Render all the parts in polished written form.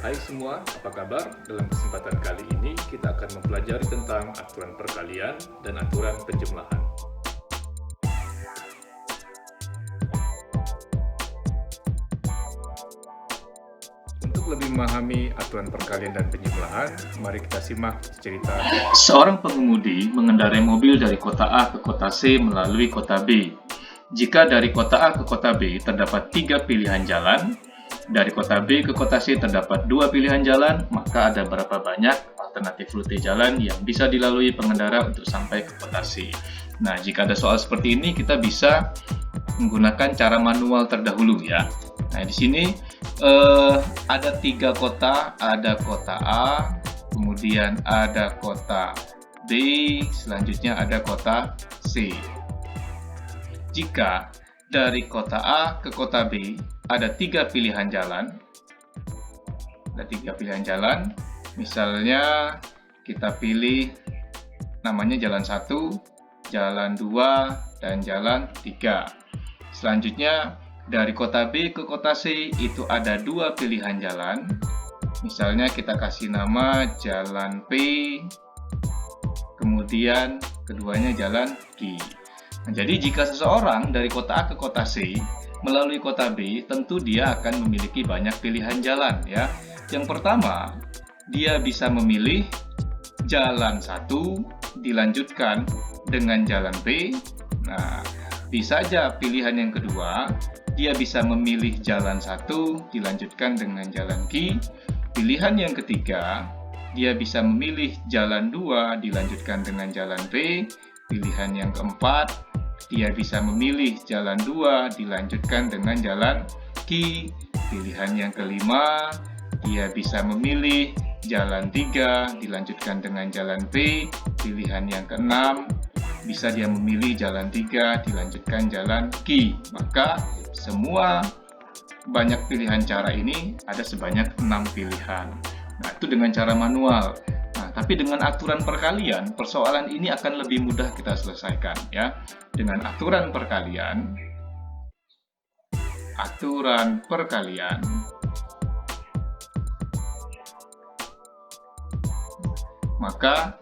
Hai semua, apa kabar? Dalam kesempatan kali ini kita akan mempelajari tentang aturan perkalian dan aturan penjumlahan. Untuk lebih memahami aturan perkalian dan penjumlahan, mari kita simak cerita. Seorang pengemudi mengendarai mobil dari kota A ke kota C melalui kota B. Jika dari kota A ke kota B terdapat 3 pilihan jalan, dari kota B ke kota C terdapat 2 pilihan jalan, maka ada berapa banyak alternatif rute jalan yang bisa dilalui pengendara untuk sampai ke kota C. Nah, jika ada soal seperti ini, kita bisa menggunakan cara manual terdahulu ya. Nah, di sini ada 3 kota, ada kota A, kemudian ada kota B, selanjutnya ada kota C. Jika dari kota A ke kota B ada 3 pilihan jalan, misalnya kita pilih namanya jalan 1, jalan 2, dan jalan 3. Selanjutnya dari kota B ke kota C itu ada 2 pilihan jalan, misalnya kita kasih nama jalan P, kemudian keduanya jalan Q. Nah, jadi jika seseorang dari kota A ke kota C melalui kota B, tentu dia akan memiliki banyak pilihan jalan ya. Yang pertama, dia bisa memilih jalan 1 dilanjutkan dengan jalan B. Nah, bisa saja pilihan yang kedua, dia bisa memilih jalan 1 dilanjutkan dengan jalan Q. Pilihan yang ketiga, dia bisa memilih jalan 2 dilanjutkan dengan jalan B. Pilihan yang keempat, dia bisa memilih jalan 2 dilanjutkan dengan jalan Q. Pilihan yang kelima, dia bisa memilih jalan 3 dilanjutkan dengan jalan B. Pilihan yang keenam, bisa dia memilih jalan 3 dilanjutkan jalan Q. Maka semua banyak pilihan cara ini ada sebanyak 6 pilihan. Nah, itu dengan cara manual. Nah, tapi dengan aturan perkalian, persoalan ini akan lebih mudah kita selesaikan ya. Dengan aturan perkalian, maka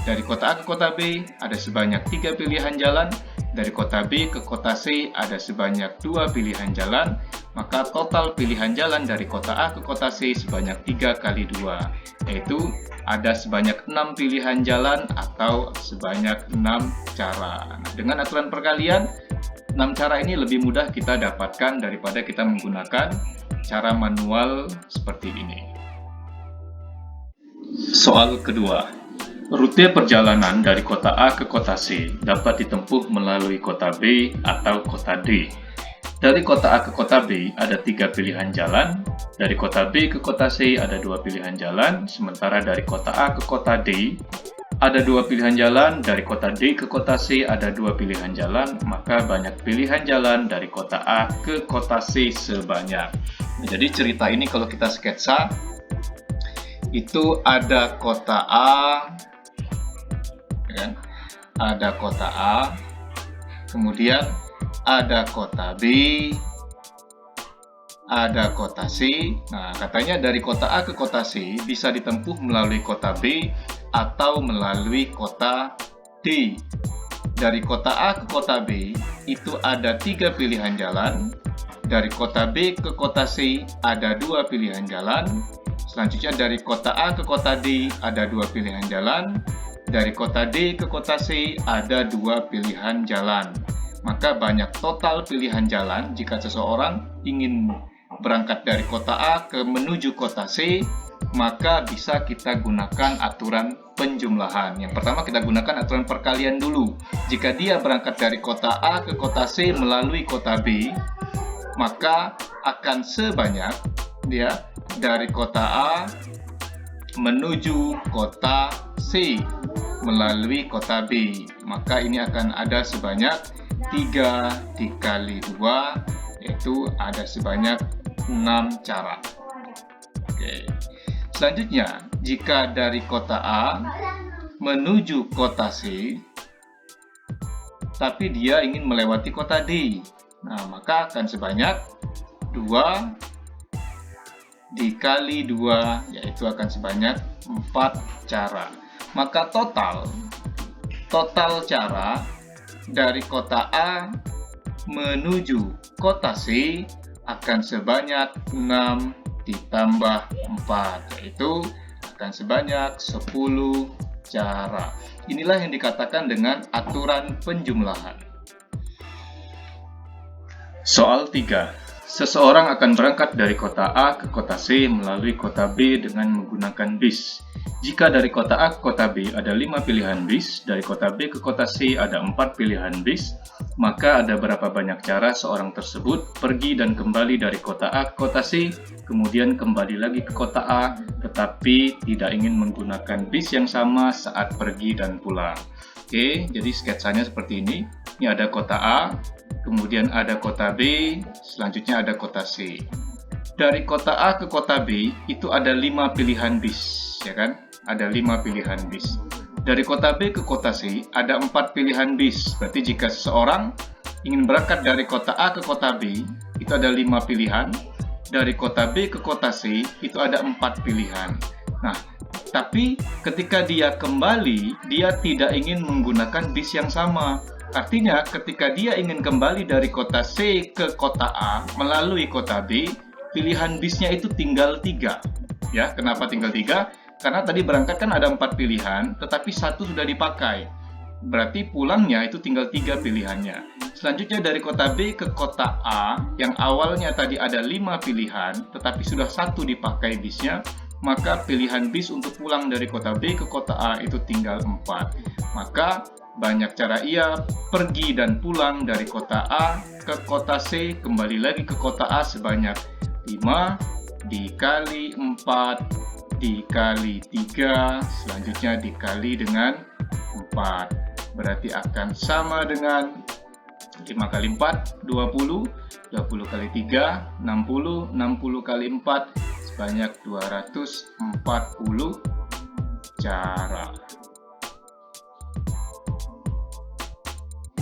dari kota A ke kota B ada sebanyak 3 pilihan jalan, dari kota B ke kota C ada sebanyak 2 pilihan jalan, maka total pilihan jalan dari kota A ke kota C sebanyak 3 kali 2, yaitu ada sebanyak 6 pilihan jalan atau sebanyak 6 cara. Nah, dengan aturan perkalian, 6 cara ini lebih mudah kita dapatkan daripada kita menggunakan cara manual seperti ini. Soal kedua, rute perjalanan dari kota A ke kota C dapat ditempuh melalui kota B atau kota D. Dari kota A ke kota B ada 3 pilihan jalan, dari kota B ke kota C ada 2 pilihan jalan, sementara dari kota A ke kota D ada 2 pilihan jalan, dari kota D ke kota C ada 2 pilihan jalan, maka banyak pilihan jalan dari kota A ke kota C sebanyak. Nah, jadi cerita ini kalau kita sketsa, itu ada kota A, ya, ada kota A, kemudian ada kota B, ada kota C. Nah, katanya dari kota A ke kota C bisa ditempuh melalui kota B atau melalui kota D. Dari kota A ke kota B itu ada 3 pilihan jalan. Dari kota B ke kota C ada 2 pilihan jalan. Selanjutnya dari kota A ke kota D ada 2 pilihan jalan. Dari kota D ke kota C ada 2 pilihan jalan. Maka banyak total pilihan jalan jika seseorang ingin berangkat dari kota A ke menuju kota C, maka bisa kita gunakan aturan penjumlahan. Yang pertama kita gunakan aturan perkalian dulu. Jika dia berangkat dari kota A ke kota C melalui kota B, maka akan sebanyak dia dari kota A menuju kota C melalui kota B. Maka ini akan ada sebanyak 3 dikali 2, yaitu ada sebanyak 6 cara. Oke. Selanjutnya, jika dari kota A menuju kota C, tapi dia ingin melewati kota D, nah maka akan sebanyak 2 dikali 2, yaitu akan sebanyak 4 cara. Maka total cara dari kota A menuju kota C akan sebanyak 6 ditambah 4, yaitu akan sebanyak 10 cara. Inilah yang dikatakan dengan aturan penjumlahan. Soal 3. Seseorang akan berangkat dari kota A ke kota C melalui kota B dengan menggunakan bis. Jika dari kota A ke kota B ada 5 pilihan bis, dari kota B ke kota C ada 4 pilihan bis, maka ada berapa banyak cara seorang tersebut pergi dan kembali dari kota A ke kota C, kemudian kembali lagi ke kota A, tetapi tidak ingin menggunakan bis yang sama saat pergi dan pulang. Oke, jadi sketsanya seperti ini. Ini ada kota A, kemudian ada kota B, selanjutnya ada kota C. Dari kota A ke kota B itu ada 5 pilihan bis, ya kan? Ada 5 pilihan bis. Dari kota B ke kota C ada 4 pilihan bis. Berarti jika seseorang ingin berangkat dari kota A ke kota B, itu ada 5 pilihan. Dari kota B ke kota C itu ada 4 pilihan. Nah, tapi ketika dia kembali, dia tidak ingin menggunakan bis yang sama. Artinya, ketika dia ingin kembali dari kota C ke kota A melalui kota B, pilihan bisnya itu tinggal 3. Ya, kenapa tinggal 3? Karena tadi berangkat kan ada 4 pilihan, tetapi 1 sudah dipakai. Berarti pulangnya itu tinggal 3 pilihannya. Selanjutnya dari kota B ke kota A, yang awalnya tadi ada 5 pilihan, tetapi sudah 1 dipakai bisnya, maka pilihan bis untuk pulang dari kota B ke kota A itu tinggal 4. Maka banyak cara ia pergi dan pulang dari kota A ke kota C, kembali lagi ke kota A sebanyak 5 dikali 4 dikali 3, selanjutnya dikali dengan 4. Berarti akan sama dengan 5 kali 4, 20, 20 kali 3, 60, 60 kali 4, sebanyak 240 cara.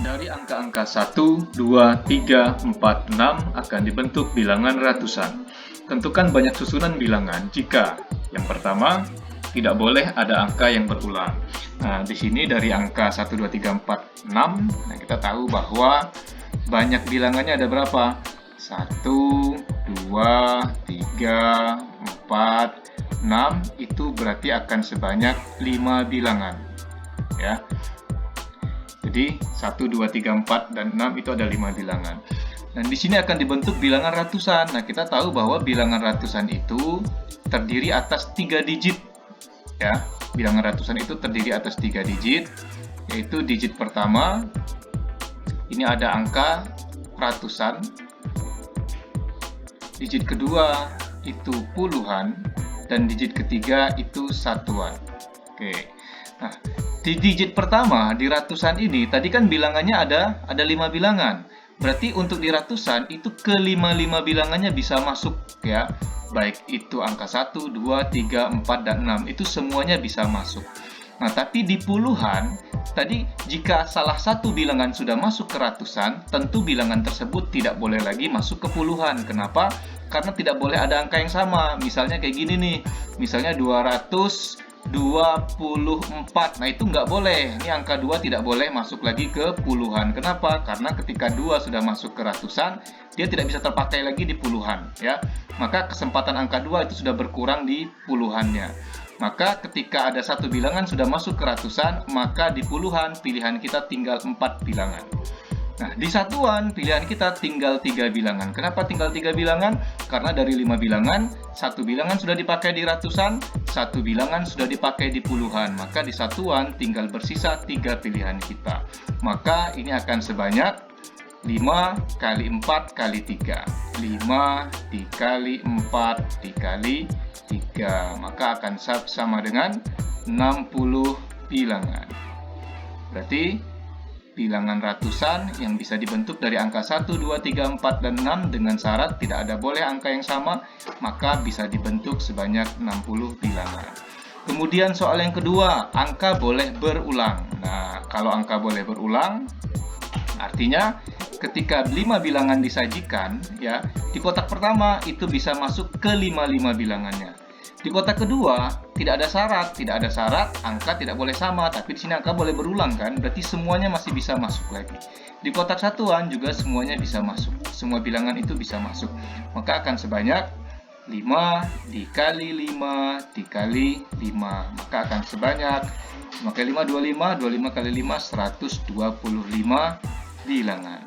Dari angka-angka 1, 2, 3, 4, 6 akan dibentuk bilangan ratusan. Tentukan banyak susunan bilangan jika yang pertama, tidak boleh ada angka yang berulang. Nah, di sini dari angka 1, 2, 3, 4, 6, nah kita tahu bahwa banyak bilangannya ada berapa? 1, 2, 3, 4, 6, itu berarti akan sebanyak 5 bilangan. Ya. Jadi 1, 2, 3, 4, dan 6 itu ada 5 bilangan. Dan di sini akan dibentuk bilangan ratusan. Nah, kita tahu bahwa bilangan ratusan itu terdiri atas 3 digit. Ya, bilangan ratusan itu terdiri atas 3 digit, yaitu digit pertama, ini ada angka ratusan. Digit kedua itu puluhan, dan digit ketiga itu satuan. Oke. Nah, di digit pertama di ratusan ini, tadi kan bilangannya ada 5 bilangan. Berarti untuk di ratusan itu ke-5 bilangannya bisa masuk ya. Baik itu angka 1, 2, 3, 4, dan 6. Itu semuanya bisa masuk. Nah, tapi di puluhan, tadi jika salah satu bilangan sudah masuk ke ratusan, tentu bilangan tersebut tidak boleh lagi masuk ke puluhan. Kenapa? Karena tidak boleh ada angka yang sama. Misalnya kayak gini nih. Misalnya 224. Nah, itu nggak boleh. Ini angka 2 tidak boleh masuk lagi ke puluhan. Kenapa? Karena ketika 2 sudah masuk ke ratusan, dia tidak bisa terpakai lagi di puluhan, ya. Maka kesempatan angka 2 itu sudah berkurang di puluhannya. Maka ketika ada satu bilangan sudah masuk ke ratusan, maka di puluhan pilihan kita tinggal 4 bilangan. Nah, di satuan pilihan kita tinggal 3 bilangan. Kenapa tinggal 3 bilangan? Karena dari 5 bilangan, satu bilangan sudah dipakai di ratusan, satu bilangan sudah dipakai di puluhan. Maka di satuan tinggal bersisa 3 pilihan kita. Maka ini akan sebanyak 5 kali 4 kali 3. 5 dikali 4 dikali 3. Maka akan sama dengan 60 bilangan. Berarti bilangan ratusan yang bisa dibentuk dari angka 1, 2, 3, 4, dan 6 dengan syarat tidak ada boleh angka yang sama, maka bisa dibentuk sebanyak 60 bilangan. Kemudian soal yang kedua, angka boleh berulang. Nah, kalau angka boleh berulang, artinya ketika 5 bilangan disajikan, ya, di kotak pertama itu bisa masuk ke 5 bilangannya. Di kotak kedua tidak ada syarat, angka tidak boleh sama, tapi di sini angka boleh berulang kan, berarti semuanya masih bisa masuk lagi. Di kotak satuan juga semuanya bisa masuk, semua bilangan itu bisa masuk, maka akan sebanyak 5 dikali 5 dikali 5, maka akan sebanyak 5 kali 5 25, 25 kali 5 125 bilangan.